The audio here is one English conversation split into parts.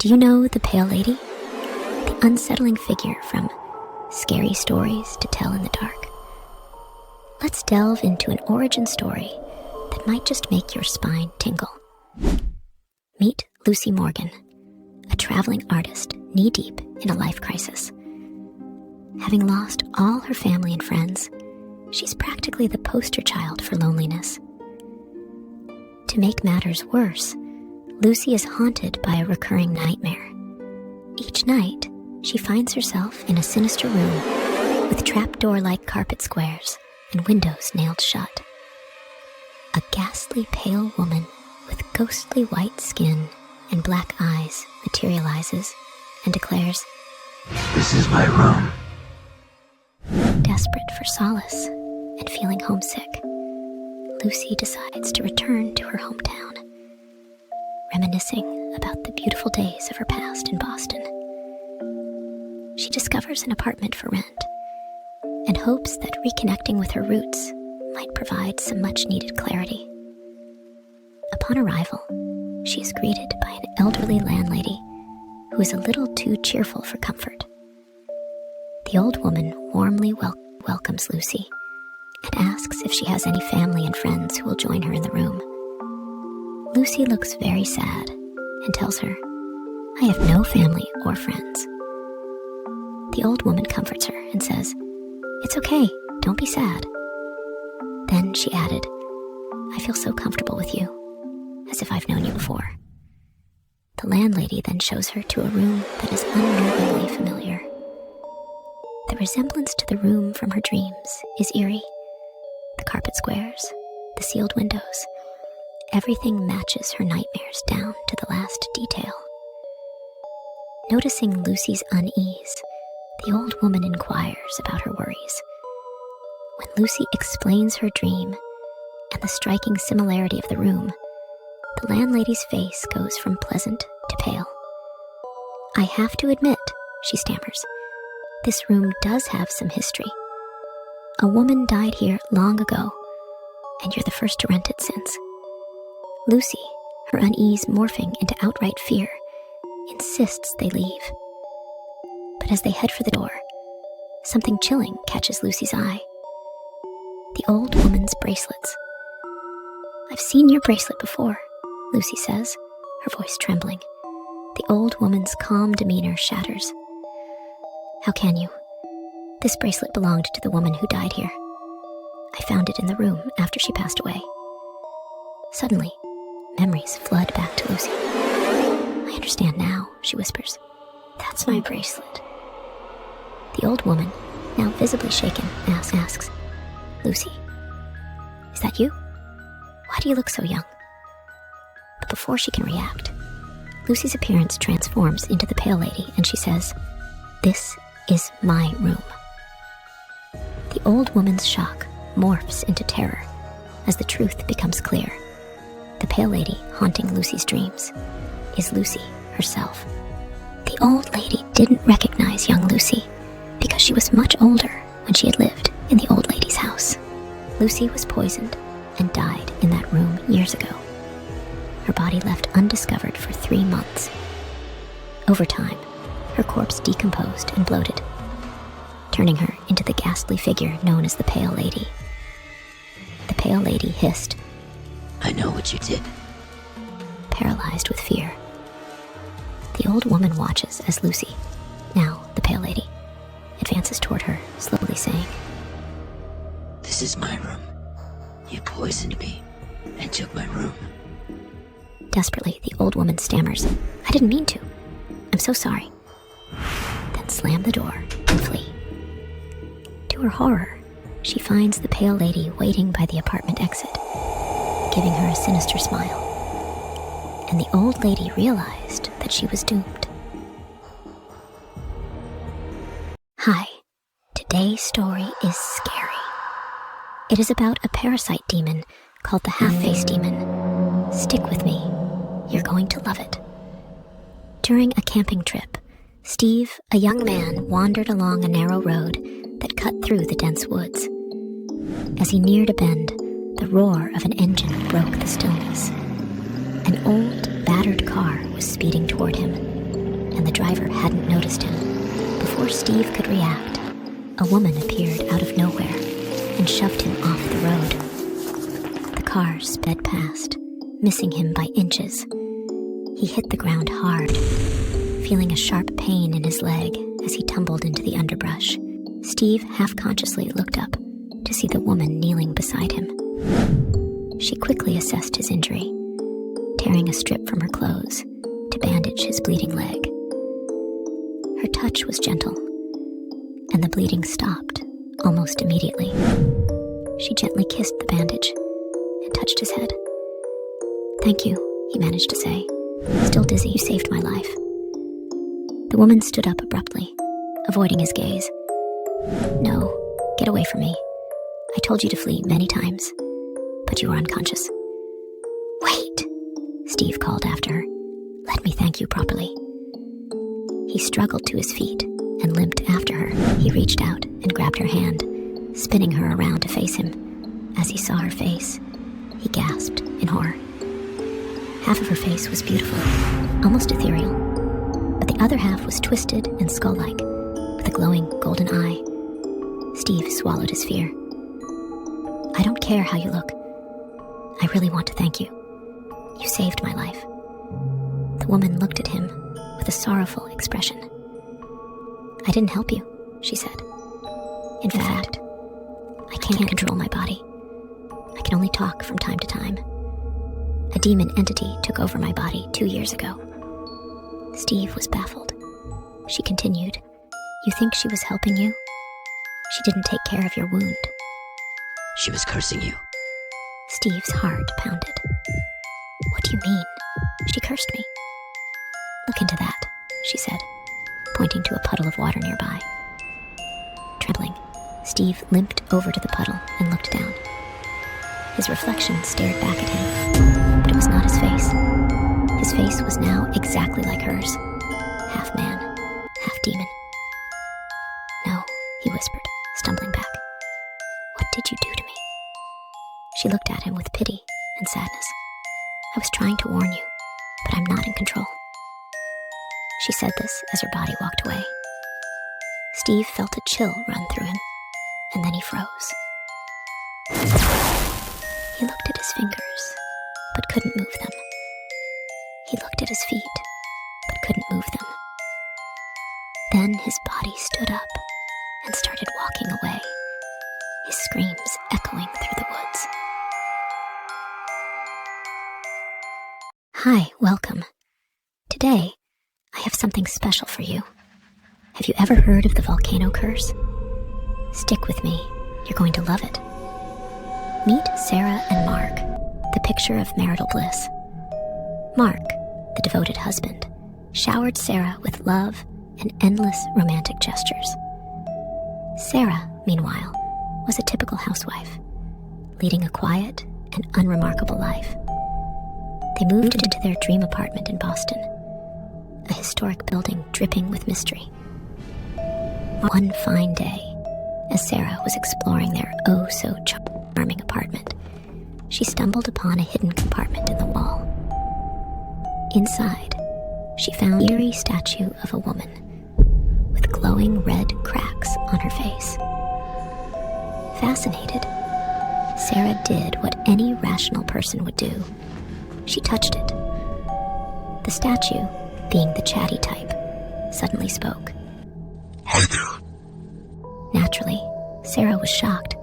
Do you know the Pale Lady? The unsettling figure from Scary Stories to Tell in the Dark. Let's delve into an origin story that might just make your spine tingle. Meet Lucy Morgan, a traveling artist knee-deep in a life crisis. Having lost all her family and friends, she's practically the poster child for loneliness. To make matters worse, Lucy is haunted by a recurring nightmare. Each night, she finds herself in a sinister room with trapdoor-like carpet squares and windows nailed shut. A ghastly pale woman with ghostly white skin and black eyes materializes and declares, "This is my room." Desperate for solace and feeling homesick, Lucy decides to return to her hometown, reminiscing about the beautiful days of her past in Boston. She discovers an apartment for rent and hopes that reconnecting with her roots might provide some much-needed clarity. Upon arrival, she is greeted by an elderly landlady who is a little too cheerful for comfort. The old woman warmly welcomes Lucy and asks if she has any family and friends who will join her in the room. Lucy looks very sad and tells her, "I have no family or friends." The old woman comforts her and says, "It's okay, don't be sad." Then she added, "I feel so comfortable with you, as if I've known you before." The landlady then shows her to a room that is unnervingly familiar. The resemblance to the room from her dreams is eerie. The carpet squares, the sealed windows, everything matches her nightmares down to the last detail. Noticing Lucy's unease, the old woman inquires about her worries. When Lucy explains her dream and the striking similarity of the room, the landlady's face goes from pleasant to pale. "I have to admit," she stammers, "this room does have some history. A woman died here long ago, and you're the first to rent it since." Lucy, her unease morphing into outright fear, insists they leave. But as they head for the door, something chilling catches Lucy's eye. The old woman's bracelets. "I've seen your bracelet before," Lucy says, her voice trembling. The old woman's calm demeanor shatters. "How can you? This bracelet belonged to the woman who died here. I found it in the room after she passed away." Suddenly, memories flood back to Lucy. "I understand now," she whispers. "That's my bracelet." The old woman, now visibly shaken, asks, "Lucy, is that you? Why do you look so young?" But before she can react, Lucy's appearance transforms into the Pale Lady and she says, "This is my room." The old woman's shock morphs into terror as the truth becomes clear. The Pale Lady haunting Lucy's dreams is Lucy herself. The old lady didn't recognize young Lucy because she was much older when she had lived in the old lady's house. Lucy was poisoned and died in that room years ago. Her body left undiscovered for 3 months. Over time, her corpse decomposed and bloated, turning her into the ghastly figure known as the Pale Lady. The Pale Lady hissed, "I know what you did." Paralyzed with fear. The old woman watches as Lucy, now the Pale Lady, advances toward her, slowly saying, "This is my room. You poisoned me and took my room." Desperately, the old woman stammers, "I didn't mean to. I'm so sorry." Then slam the door and flee. To her horror, she finds the Pale Lady waiting by the apartment exit, giving her a sinister smile. And the old lady realized that she was doomed. Hi, today's story is scary. It is about a parasite demon called the Half-Face Demon. Stick with me. You're going to love it. During a camping trip, Steve, a young man, wandered along a narrow road that cut through the dense woods. As he neared a bend, the roar of an engine broke the stillness. An old, battered car was speeding toward him. and the driver hadn't noticed him. Before Steve could react, a woman appeared out of nowhere and shoved him off the road. The car sped past, missing him by inches. He hit the ground hard, feeling a sharp pain in his leg as he tumbled into the underbrush. Steve half-consciously looked up to see the woman kneeling beside him. She quickly assessed his injury, tearing a strip from her clothes to bandage his bleeding leg. Her touch was gentle, and the bleeding stopped almost immediately. She gently kissed the bandage and touched his head. "Thank you," he managed to say. "Still dizzy, you saved my life." The woman stood up abruptly, avoiding his gaze. "No, get away from me. I told you to flee many times, but you were unconscious." "Wait," Steve called after her. "Let me thank you properly." He struggled to his feet and limped after her. He reached out and grabbed her hand, spinning her around to face him. As he saw her face, he gasped in horror. Half of her face was beautiful, almost ethereal, but the other half was twisted and skull-like, with a glowing golden eye. Steve swallowed his fear. "I don't care how you look. I really want to thank you. You saved my life." The woman looked at him with a sorrowful expression. "I didn't help you," she said. In fact, I can't control my body. I can only talk from time to time. A demon entity took over my body 2 years ago." Steve was baffled. She continued, "You think she was helping you? She didn't take care of your wound." She was cursing you. Steve's heart pounded. "What do you mean? She cursed me." "Look into that," she said, pointing to a puddle of water nearby. Trembling, Steve limped over to the puddle and looked down. His reflection stared back at him, but it was not his face. His face was now exactly like hers, half man, half demon. "No," he whispered, stumbling back. "What did you do to me?" She looked at him with pity and sadness. "I was trying to warn you, but I'm not in control." She said this as her body walked away. Steve felt a chill run through him, and then he froze. He looked at his fingers, but couldn't move them. He looked at his feet, but couldn't move them. Then his body stood up and started walking away, his screams echoing through the woods. Hi, welcome. Today, I have something special for you. Have you ever heard of the volcano curse? Stick with me, you're going to love it. Meet Sarah and Mark, the picture of marital bliss. Mark, the devoted husband, showered Sarah with love and endless romantic gestures. Sarah, meanwhile, was a typical housewife, leading a quiet and unremarkable life. They moved into their dream apartment in Boston, a historic building dripping with mystery. One fine day, as Sarah was exploring their oh-so-charming apartment, she stumbled upon a hidden compartment in the wall. Inside, she found an eerie statue of a woman with glowing red cracks on her face. Fascinated, Sarah did what any rational person would do. She touched it. The statue, being the chatty type, suddenly spoke. "Hi there." Naturally, Sarah was shocked.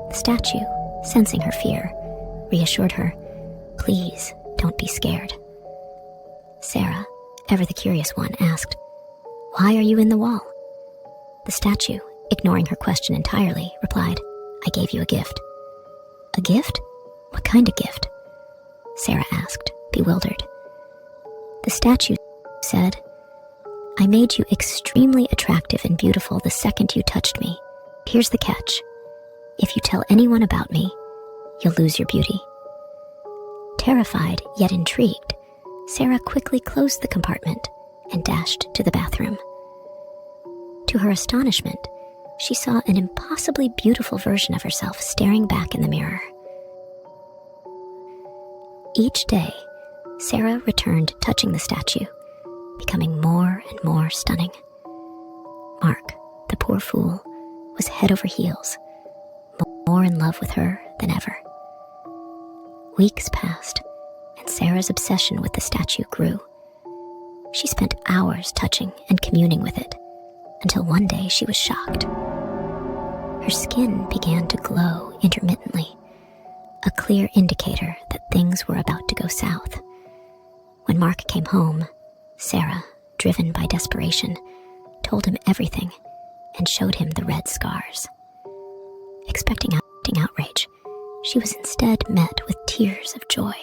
The statue, sensing her fear, reassured her, "Please, don't be scared." Sarah, ever the curious one, asked, "Why are you in the wall?" The statue, ignoring her question entirely, replied, "I gave you a gift." "A gift? What kind of gift?" Sarah asked, bewildered. The statue said, "I made you extremely attractive and beautiful the second you touched me. Here's the catch. If you tell anyone about me, you'll lose your beauty." Terrified yet intrigued, Sarah quickly closed the compartment and dashed to the bathroom. To her astonishment, she saw an impossibly beautiful version of herself staring back in the mirror. Each day, Sarah returned touching the statue, becoming more and more stunning. Mark, the poor fool, was head over heels, more in love with her than ever. Weeks passed, and Sarah's obsession with the statue grew. She spent hours touching and communing with it, until one day she was shocked. Her skin began to glow intermittently, a clear indicator that things were about to go south. When Mark came home, Sarah, driven by desperation, told him everything and showed him the red scars. Expecting outrage, she was instead met with tears of joy.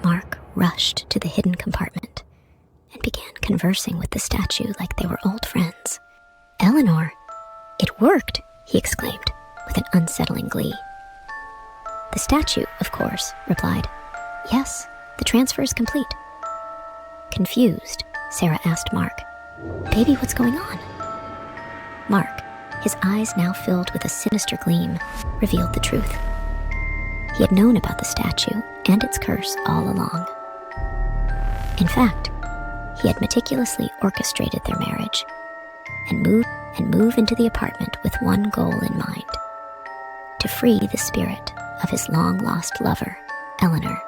Mark rushed to the hidden compartment and began conversing with the statue like they were old friends. "Eleanor, it worked," he exclaimed with an unsettling glee. The statue, of course, replied, "Yes, the transfer is complete." Confused, Sarah asked Mark, "Baby, what's going on?" Mark, his eyes now filled with a sinister gleam, revealed the truth. He had known about the statue and its curse all along. In fact, he had meticulously orchestrated their marriage and move into the apartment with one goal in mind: to free the spirit of his long-lost lover, Eleanor,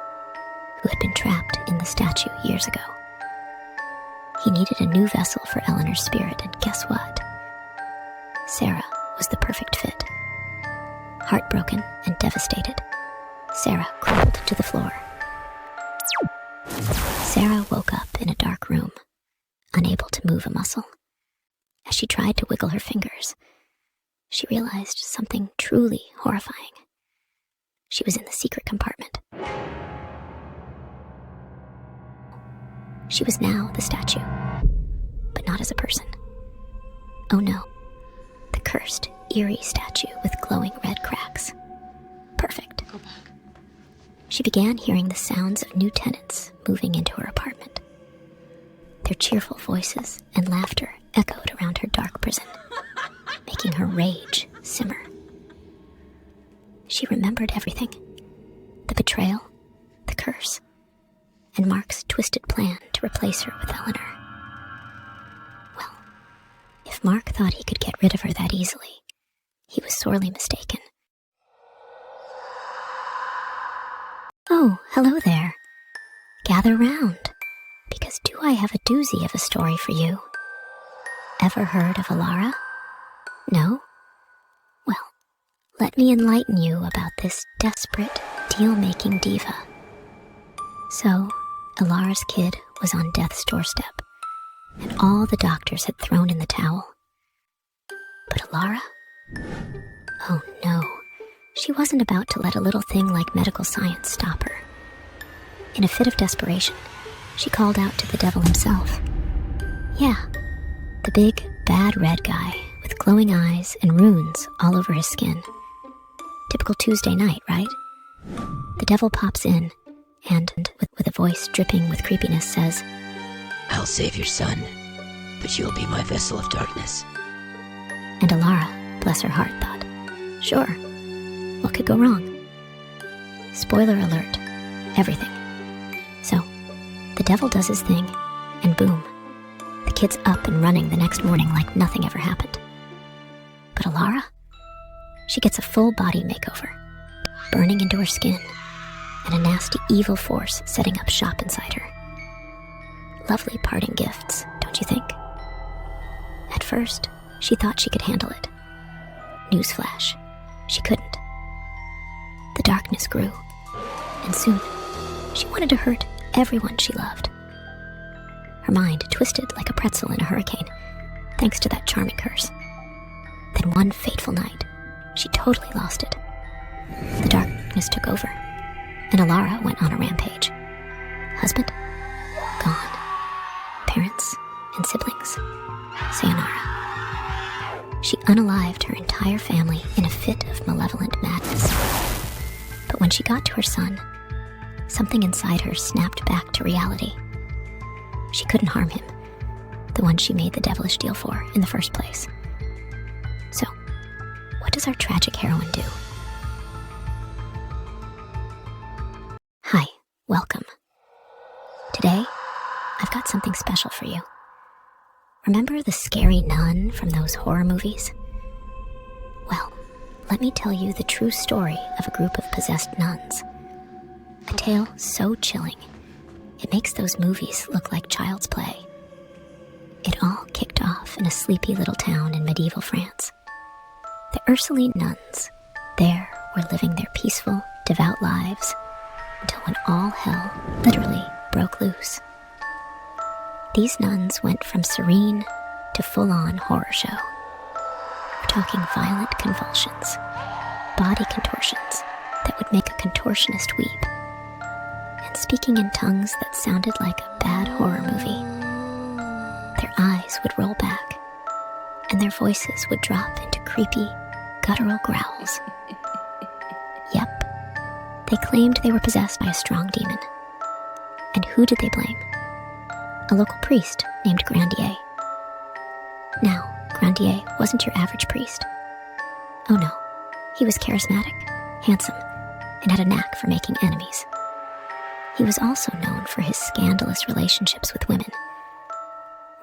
who had been trapped in the statue years ago. He needed a new vessel for Eleanor's spirit, and guess what? Sarah was the perfect fit. Heartbroken and devastated, Sarah crumpled to the floor. Sarah woke up in a dark room, unable to move a muscle. As she tried to wiggle her fingers, she realized something truly horrifying. She was in the secret compartment. She was now the statue, but not as a person. Oh no, the cursed, eerie statue with glowing red cracks. Perfect. Go back. She began hearing the sounds of new tenants moving into her apartment. Their cheerful voices and laughter echoed around her dark prison, making her rage simmer. She remembered everything: the betrayal, the curse, and Mark's twisted plan to replace her with Eleanor. Well, if Mark thought he could get rid of her that easily, he was sorely mistaken. "Oh, hello there. Gather round, because I have a doozy of a story for you. Ever heard of Alara? No? Well, let me enlighten you about this desperate, deal-making diva." So, Alara's kid was on death's doorstep, and all the doctors had thrown in the towel. But Alara? Oh no, she wasn't about to let a little thing like medical science stop her. In a fit of desperation, she called out to the devil himself. Yeah, the big, bad red guy with glowing eyes and runes all over his skin. Typical Tuesday night, right? The devil pops in and, with a voice dripping with creepiness, says, "I'll save your son, but you'll be my vessel of darkness." And Alara, bless her heart, thought, sure, what could go wrong? Spoiler alert, everything. So, the devil does his thing, and boom, the kid's up and running the next morning like nothing ever happened. But Alara? She gets a full body makeover, burning into her skin, and a nasty evil force setting up shop inside her. Lovely parting gifts, don't you think? At first, she thought she could handle it. Newsflash, she couldn't. The darkness grew, and soon, she wanted to hurt everyone she loved. Her mind twisted like a pretzel in a hurricane, thanks to that charming curse. Then one fateful night, she totally lost it. The darkness took over, and Alara went on a rampage. Husband? Gone. Parents and siblings? Sayonara. She unalived her entire family in a fit of malevolent madness. But when she got to her son, something inside her snapped back to reality. She couldn't harm him, the one she made the devilish deal for in the first place. So, what does our tragic heroine do? Hi, welcome. Today, I've got something special for you. Remember the scary nun from those horror movies? Well, let me tell you the true story of a group of possessed nuns. A tale so chilling, it makes those movies look like child's play. It all kicked off in a sleepy little town in medieval France. The Ursuline nuns there were living their peaceful, devout lives until when all hell literally broke loose. These nuns went from serene to full-on horror show. We're talking violent convulsions, body contortions that would make a contortionist weep, and speaking in tongues that sounded like a bad horror movie. Their eyes would roll back, and their voices would drop into creepy, guttural growls. Yep, they claimed they were possessed by a strong demon. And who did they blame? A local priest named Grandier. Now, Grandier wasn't your average priest. Oh no, he was charismatic, handsome, and had a knack for making enemies. He was also known for his scandalous relationships with women.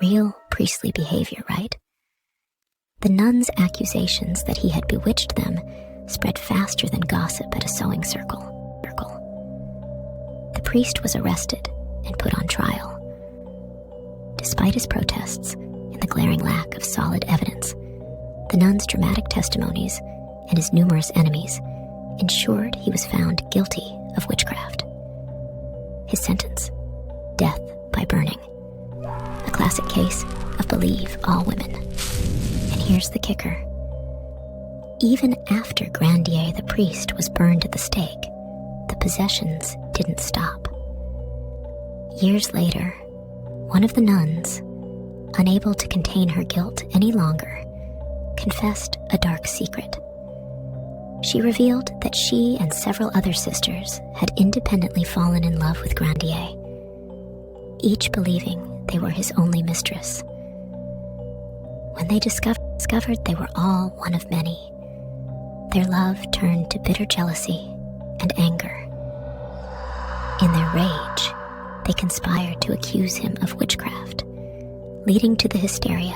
Real priestly behavior, right? The nuns' accusations that he had bewitched them spread faster than gossip at a sewing circle. The priest was arrested and put on trial. Despite his protests and the glaring lack of solid evidence, the nuns' dramatic testimonies and his numerous enemies ensured he was found guilty of witchcraft. His sentence, death by burning. A classic case of believe all women. And here's the kicker. Even after Grandier the priest was burned at the stake, the possessions didn't stop. Years later, one of the nuns, unable to contain her guilt any longer, confessed a dark secret. She revealed that she and several other sisters had independently fallen in love with Grandier, each believing they were his only mistress. When they discovered they were all one of many, their love turned to bitter jealousy and anger. In their rage, they conspired to accuse him of witchcraft, leading to the hysteria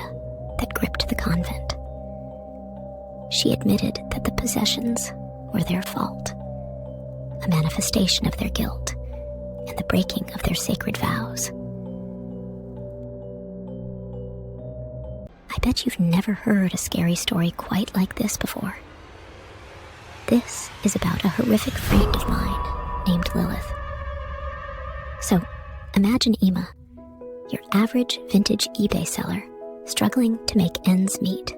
that gripped the convent. She admitted that the possessions were their fault, a manifestation of their guilt and the breaking of their sacred vows. I bet you've never heard a scary story quite like this before. This is about a horrific friend of mine named Lilith. So, imagine Ima, your average vintage eBay seller, struggling to make ends meet.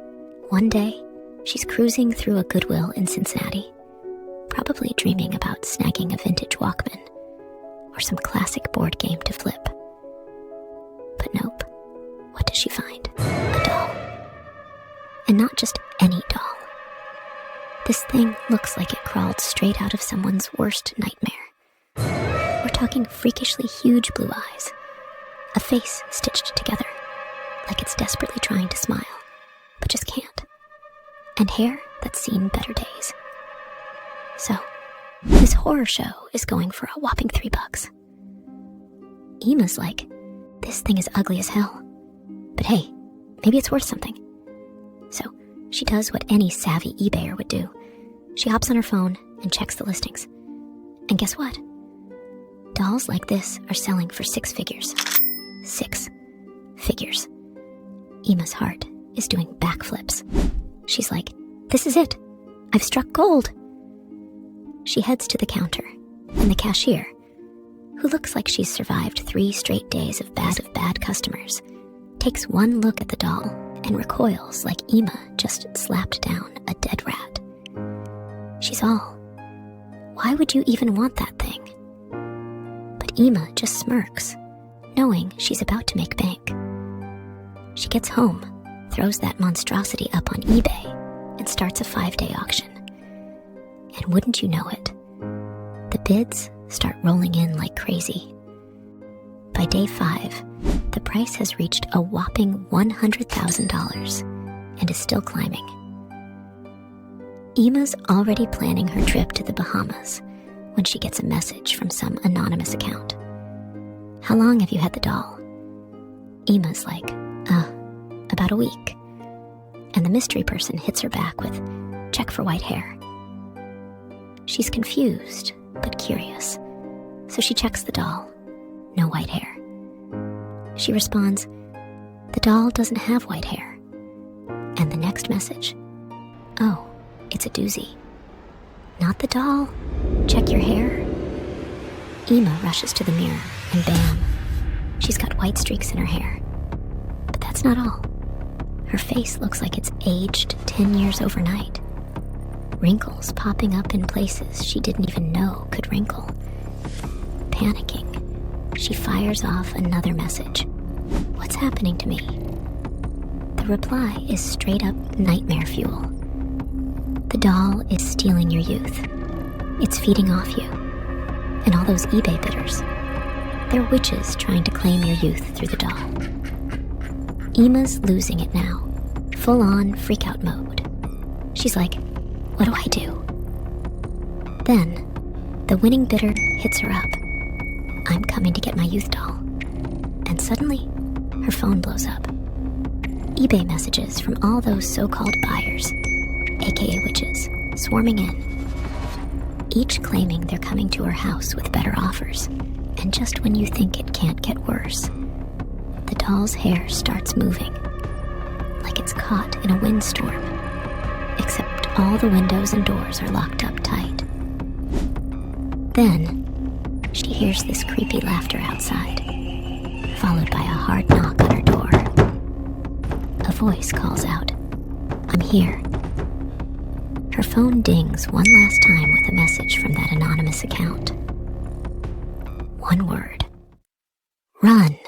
One day, she's cruising through a Goodwill in Cincinnati, probably dreaming about snagging a vintage Walkman or some classic board game to flip. But nope. What does she find? A doll. And not just any doll. This thing looks like it crawled straight out of someone's worst nightmare. We're talking freakishly huge blue eyes, a face stitched together, like it's desperately trying to smile, but just can't, and hair that's seen better days. So, this horror show is going for a whopping $3. Ima's like, this thing is ugly as hell, but hey, maybe it's worth something. So, she does what any savvy eBayer would do. She hops on her phone and checks the listings. And guess what? Dolls like this are selling for 6 figures. 6 figures. Ima's heart is doing backflips. She's like, this is it. I've struck gold. She heads to the counter, and the cashier, who looks like she's survived 3 straight days of bad customers, takes one look at the doll and recoils like Ima just slapped down a dead rat. She's all, why would you even want that thing? But Ima just smirks, knowing she's about to make bank. She gets home, throws that monstrosity up on eBay, and starts a 5-day auction. And wouldn't you know it, the bids start rolling in like crazy. By day 5, the price has reached a whopping $100,000 and is still climbing. Ima's already planning her trip to the Bahamas when she gets a message from some anonymous account. How long have you had the doll? Ima's like, about a week. And the mystery person hits her back with, check for white hair. She's confused, but curious. So she checks the doll. No white hair. She responds, the doll doesn't have white hair. And the next message, oh, it's a doozy. Not the doll. Check your hair. Ema rushes to the mirror, and bam, she's got white streaks in her hair. But that's not all. Her face looks like it's aged 10 years overnight. Wrinkles popping up in places she didn't even know could wrinkle. Panicking, she fires off another message. What's happening to me? The reply is straight up nightmare fuel. The doll is stealing your youth. It's feeding off you. And all those eBay bidders, they're witches trying to claim your youth through the doll. Ema's losing it now, full-on freak-out mode. She's like, what do I do? Then, the winning bidder hits her up. I'm coming to get my youth doll. And suddenly, her phone blows up. eBay messages from all those so-called buyers, aka witches, swarming in. Each claiming they're coming to her house with better offers. And just when you think it can't get worse, the doll's hair starts moving, like it's caught in a windstorm, except all the windows and doors are locked up tight. Then, she hears this creepy laughter outside, followed by a hard knock on her door. A voice calls out, I'm here. Her phone dings one last time with a message from that anonymous account. One word. Run.